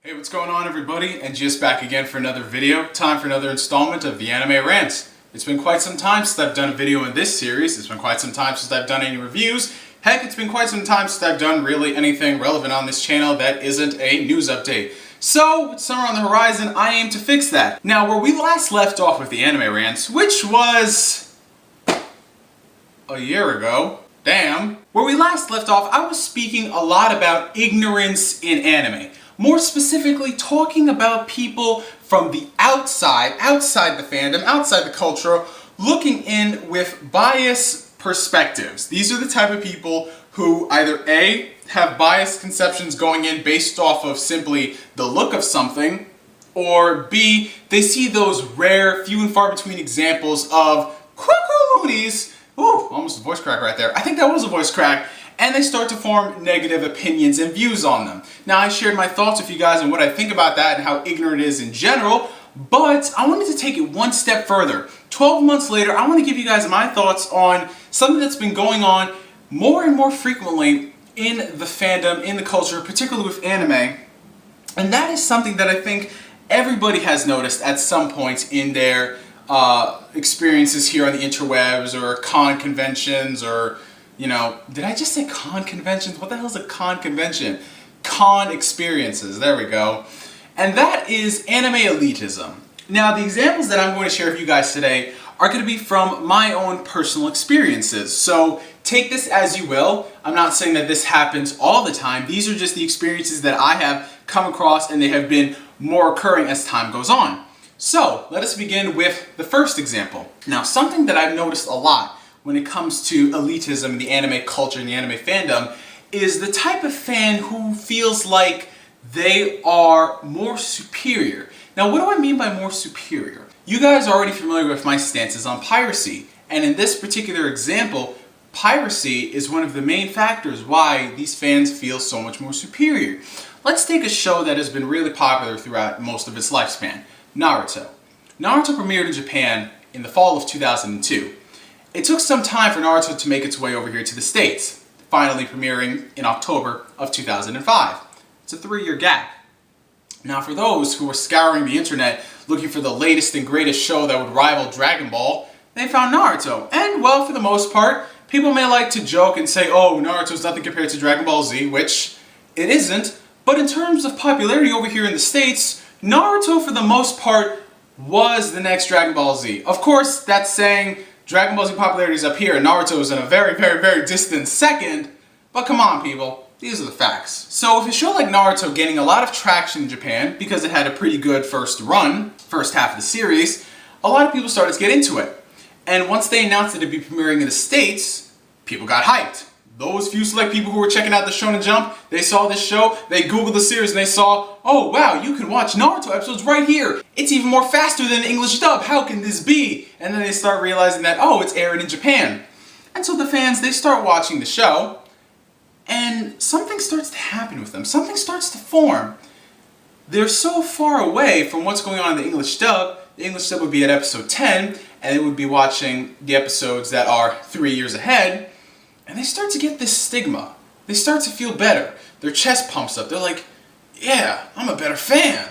Hey, what's going on everybody? And just back again for another video. Time for another installment of the A.N.I.M.E. Rants. It's been quite some time since I've done a video in this series. It's been quite some time since I've done any reviews. Heck, it's been quite some time since I've done really anything relevant on this channel that isn't a news update. So, with summer on the horizon, I aim to fix that. Now, where we last left off with the A.N.I.M.E. Rants, which was a year ago, damn. Where we last left off, I was speaking a lot about ignorance in anime. More specifically, talking about people from the outside the fandom, outside the culture, looking in with biased perspectives. These are the type of people who either A, have biased conceptions going in based off of simply the look of something, or B, they see those rare, few and far between examples of loonies. Ooh, almost a voice crack right there. I think that was a voice crack. And they start to form negative opinions and views on them. Now, I shared my thoughts with you guys on what I think about that and how ignorant it is in general, but I wanted to take it one step further. 12 months later, I want to give you guys my thoughts on something that's been going on more and more frequently in the fandom, in the culture, particularly with anime. And that is something that I think everybody has noticed at some point in their experiences here on the interwebs or con conventions or, you know, did I just say con conventions? What the hell is a con convention? Con experiences, there we go. And that is anime elitism. Now, the examples that I'm going to share with you guys today are going to be from my own personal experiences. So take this as you will. I'm not saying that this happens all the time. These are just the experiences that I have come across, and they have been more occurring as time goes on. So let us begin with the first example. Now, something that I've noticed a lot when it comes to elitism, the anime culture, and the anime fandom, is the type of fan who feels like they are more superior. Now, what do I mean by more superior? You guys are already familiar with my stances on piracy, and in this particular example, piracy is one of the main factors why these fans feel so much more superior. Let's take a show that has been really popular throughout most of its lifespan, Naruto. Naruto premiered in Japan in the fall of 2002. It took some time for Naruto to make its way over here to the States, finally premiering in October of 2005. It's a 3-year gap. Now, for those who were scouring the internet looking for the latest and greatest show that would rival Dragon Ball, they found Naruto. And, well, for the most part, people may like to joke and say, oh, Naruto's nothing compared to Dragon Ball Z, which it isn't. But in terms of popularity over here in the States, Naruto, for the most part, was the next Dragon Ball Z. Of course, that's saying Dragon Ball Z popularity is up here and Naruto is in a very, very, very distant second, but come on people, these are the facts. So with a show like Naruto getting a lot of traction in Japan because it had a pretty good first half of the series, a lot of people started to get into it. And once they announced that it'd be premiering in the States, people got hyped. Those few select people who were checking out the Shonen Jump, they saw this show, they googled the series and they saw, oh wow, you can watch Naruto episodes right here. It's even more faster than the English dub, how can this be? And then they start realizing that, oh, it's airing in Japan. And so the fans, they start watching the show, and something starts to happen with them. Something starts to form. They're so far away from what's going on in the English dub. The English dub would be at episode 10, and they would be watching the episodes that are 3 years ahead. And they start to get this stigma. They start to feel better. Their chest pumps up. They're like, yeah, I'm a better fan.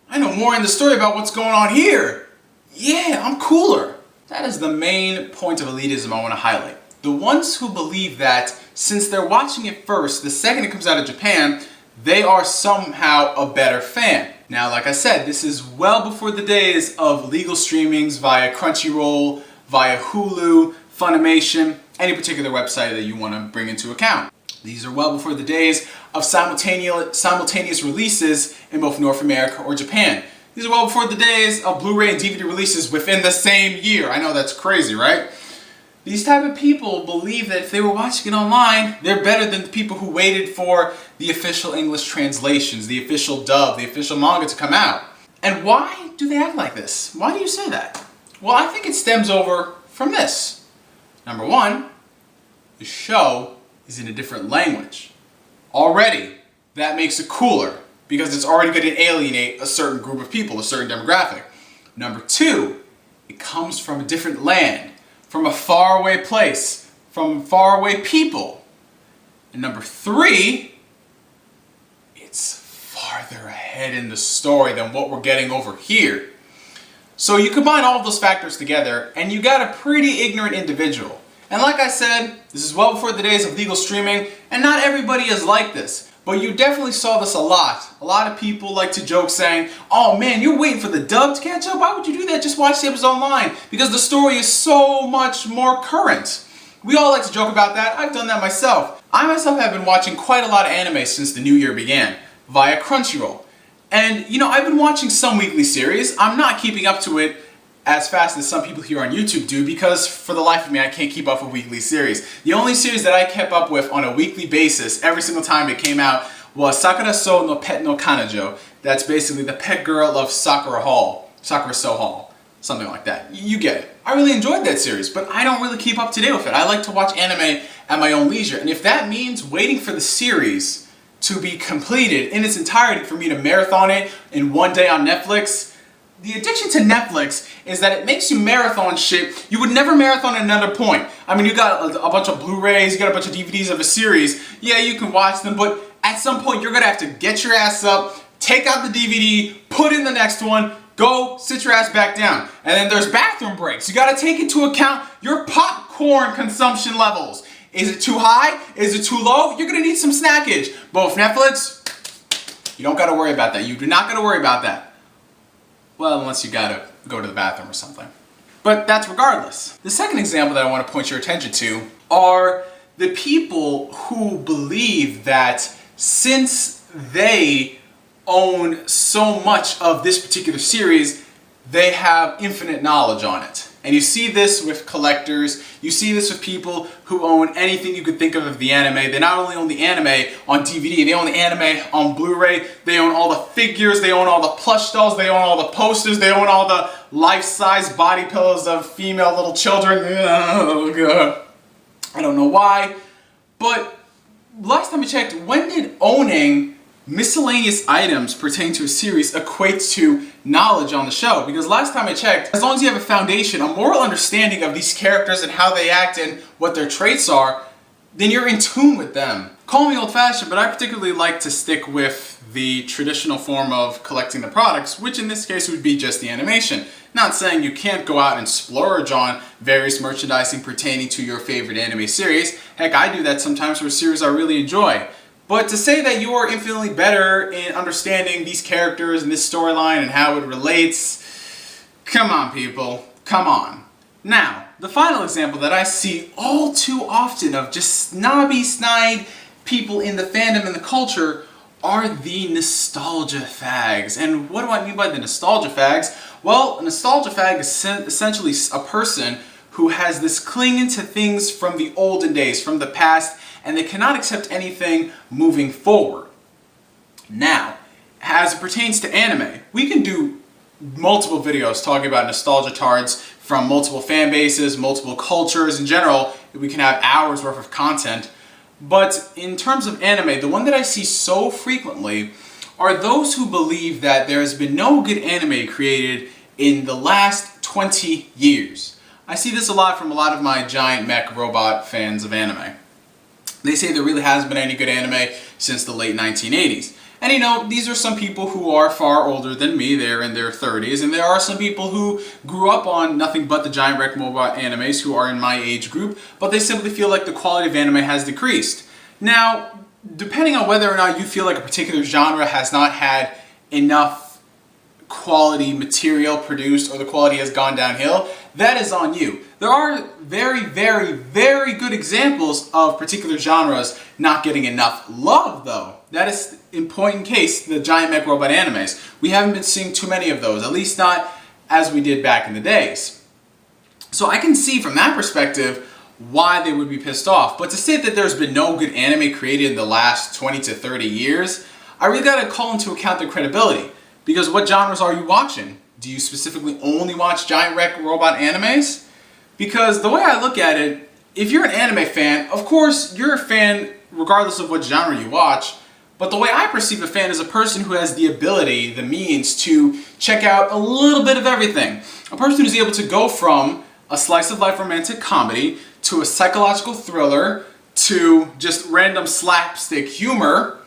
I know more in the story about what's going on here. Yeah, I'm cooler. That is the main point of elitism I want to highlight. The ones who believe that since they're watching it first, the second it comes out of Japan, they are somehow a better fan. Now, like I said, this is well before the days of legal streamings via Crunchyroll, via Hulu, Funimation, any particular website that you want to bring into account. These are well before the days of simultaneous releases in both North America or Japan. These are well before the days of Blu-ray and DVD releases within the same year. I know that's crazy, right? These type of people believe that if they were watching it online, they're better than the people who waited for the official English translations, the official dub, the official manga to come out. And why do they act like this? Why do you say that? Well, I think it stems over from this. Number one, the show is in a different language. Already, that makes it cooler because it's already going to alienate a certain group of people, a certain demographic. Number two, it comes from a different land, from a faraway place, from faraway people. And number three, it's farther ahead. ahead in the story than what we're getting over here. So you combine all of those factors together and you got a pretty ignorant individual. And like I said, this is well before the days of legal streaming, and not everybody is like this. But you definitely saw this a lot. A lot of people like to joke saying, oh man, you're waiting for the dub to catch up? Why would you do that? Just watch the episode online. Because the story is so much more current. We all like to joke about that. I've done that myself. I myself have been watching quite a lot of anime since the new year began, via Crunchyroll. And you know, I've been watching some weekly series. I'm not keeping up to it as fast as some people here on YouTube do, because for the life of me I can't keep up with weekly series. The only series that I kept up with on a weekly basis every single time it came out was Sakura So no Pet no Kanajo. That's basically the pet girl of Sakura So Hall, something like that. You get it. I really enjoyed that series, but I don't really keep up to date with it. I like to watch anime at my own leisure, and if that means waiting for the series to be completed in its entirety for me to marathon it in one day on Netflix, the addiction to Netflix is that it makes you marathon shit you would never marathon at another point. I mean, you got a bunch of Blu-rays, you got a bunch of DVDs of a series. Yeah, you can watch them, but at some point you're gonna have to get your ass up, take out the DVD, put in the next one, go sit your ass back down. And then there's bathroom breaks. You gotta take into account your popcorn consumption levels. Is it too high? Is it too low? You're gonna need some snackage. But with Netflix, you don't gotta worry about that. You do not gotta worry about that. Well, unless you gotta go to the bathroom or something. But that's regardless. The second example that I want to point your attention to are the people who believe that since they own so much of this particular series, they have infinite knowledge on it. And you see this with collectors, you see this with people who own anything you could think of the anime. They not only own the anime on DVD, they own the anime on Blu-ray, they own all the figures, they own all the plush dolls, they own all the posters, they own all the life-size body pillows of female little children. Oh god. I don't know why, but last time I checked, when did owning miscellaneous items pertaining to a series equates to knowledge on the show? Because last time I checked, as long as you have a foundation, a moral understanding of these characters and how they act and what their traits are, then you're in tune with them. Call me old-fashioned, but I particularly like to stick with the traditional form of collecting the products, which in this case would be just the animation. Not saying you can't go out and splurge on various merchandising pertaining to your favorite anime series. Heck, I do that sometimes for a series I really enjoy. But to say that you are infinitely better in understanding these characters and this storyline and how it relates, come on people, come on. Now, the final example that I see all too often of just snobby, snide people in the fandom and the culture are the nostalgia fags. And what do I mean by the nostalgia fags? Well, a nostalgia fag is essentially a person who has this clinging to things from the olden days, from the past, and they cannot accept anything moving forward. Now, as it pertains to anime, we can do multiple videos talking about nostalgia tards from multiple fan bases, multiple cultures in general. We can have hours worth of content. But in terms of anime, the one that I see so frequently are those who believe that there has been no good anime created in the last 20 years. I see this a lot from a lot of my giant mech robot fans of anime. They say there really hasn't been any good anime since the late 1980s. And you know, these are some people who are far older than me, they're in their 30s, and there are some people who grew up on nothing but the giant mech robot animes who are in my age group, but they simply feel like the quality of anime has decreased. Now, depending on whether or not you feel like a particular genre has not had enough quality material produced or the quality has gone downhill, that is on you. There are very, very, very good examples of particular genres not getting enough love though. That is, in point in case, the giant mech robot animes. We haven't been seeing too many of those, at least not as we did back in the days. So I can see from that perspective why they would be pissed off. But to say that there's been no good anime created in the last 20 to 30 years, I really gotta call into account their credibility. Because what genres are you watching? Do you specifically only watch giant mech robot animes? Because the way I look at it, if you're an anime fan, of course you're a fan regardless of what genre you watch, but the way I perceive a fan is a person who has the ability, the means to check out a little bit of everything. A person who's able to go from a slice of life romantic comedy to a psychological thriller to just random slapstick humor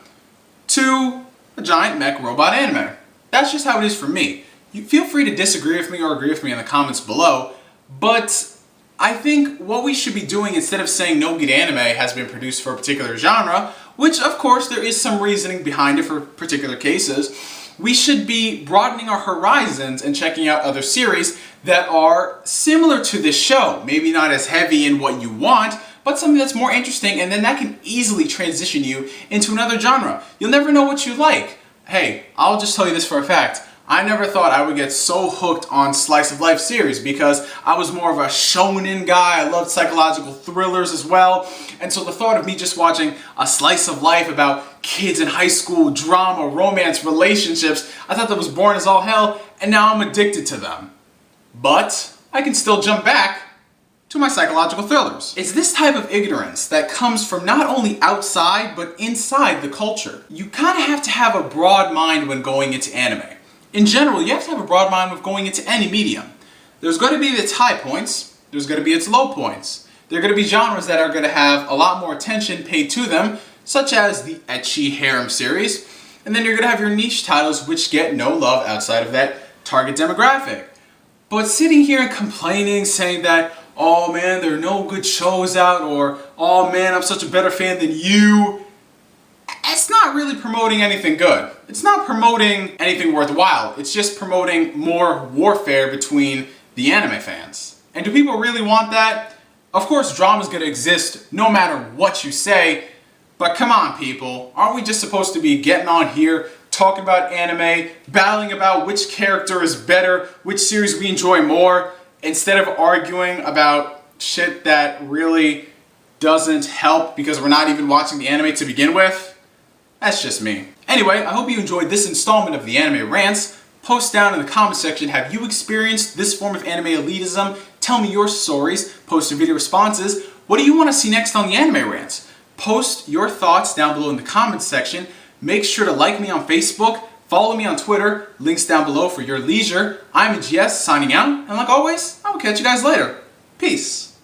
to a giant mech robot anime. That's just how it is for me. You feel free to disagree with me or agree with me in the comments below, but I think what we should be doing, instead of saying no good anime has been produced for a particular genre, which of course there is some reasoning behind it for particular cases, we should be broadening our horizons and checking out other series that are similar to this show. Maybe not as heavy in what you want, but something that's more interesting, and then that can easily transition you into another genre. You'll never know what you like. Hey, I'll just tell you this for a fact. I never thought I would get so hooked on slice of life series because I was more of a shonen guy. I loved psychological thrillers as well. And so the thought of me just watching a slice of life about kids in high school, drama, romance, relationships, I thought that was boring as all hell, and now I'm addicted to them. But I can still jump back to my psychological thrillers. It's this type of ignorance that comes from not only outside, but inside the culture. You kind of have to have a broad mind when going into anime. In general, you have to have a broad mind with going into any medium. There's going to be its high points, there's going to be its low points. There are going to be genres that are going to have a lot more attention paid to them, such as the ecchi harem series, and then you're going to have your niche titles which get no love outside of that target demographic. But sitting here and complaining, saying that, oh man, there are no good shows out, or oh man, I'm such a better fan than you, it's not really promoting anything good. It's not promoting anything worthwhile. It's just promoting more warfare between the anime fans. And do people really want that? Of course, drama's gonna exist no matter what you say, but come on people, aren't we just supposed to be getting on here, talking about anime, battling about which character is better, which series we enjoy more, instead of arguing about shit that really doesn't help because we're not even watching the anime to begin with? That's just me. Anyway, I hope you enjoyed this installment of the Anime Rants. Post down in the comment section, have you experienced this form of anime elitism? Tell me your stories, post your video responses. What do you want to see next on the Anime Rants? Post your thoughts down below in the comments section. Make sure to like me on Facebook, follow me on Twitter, links down below for your leisure. I'm GS signing out, and like always, I will catch you guys later. Peace.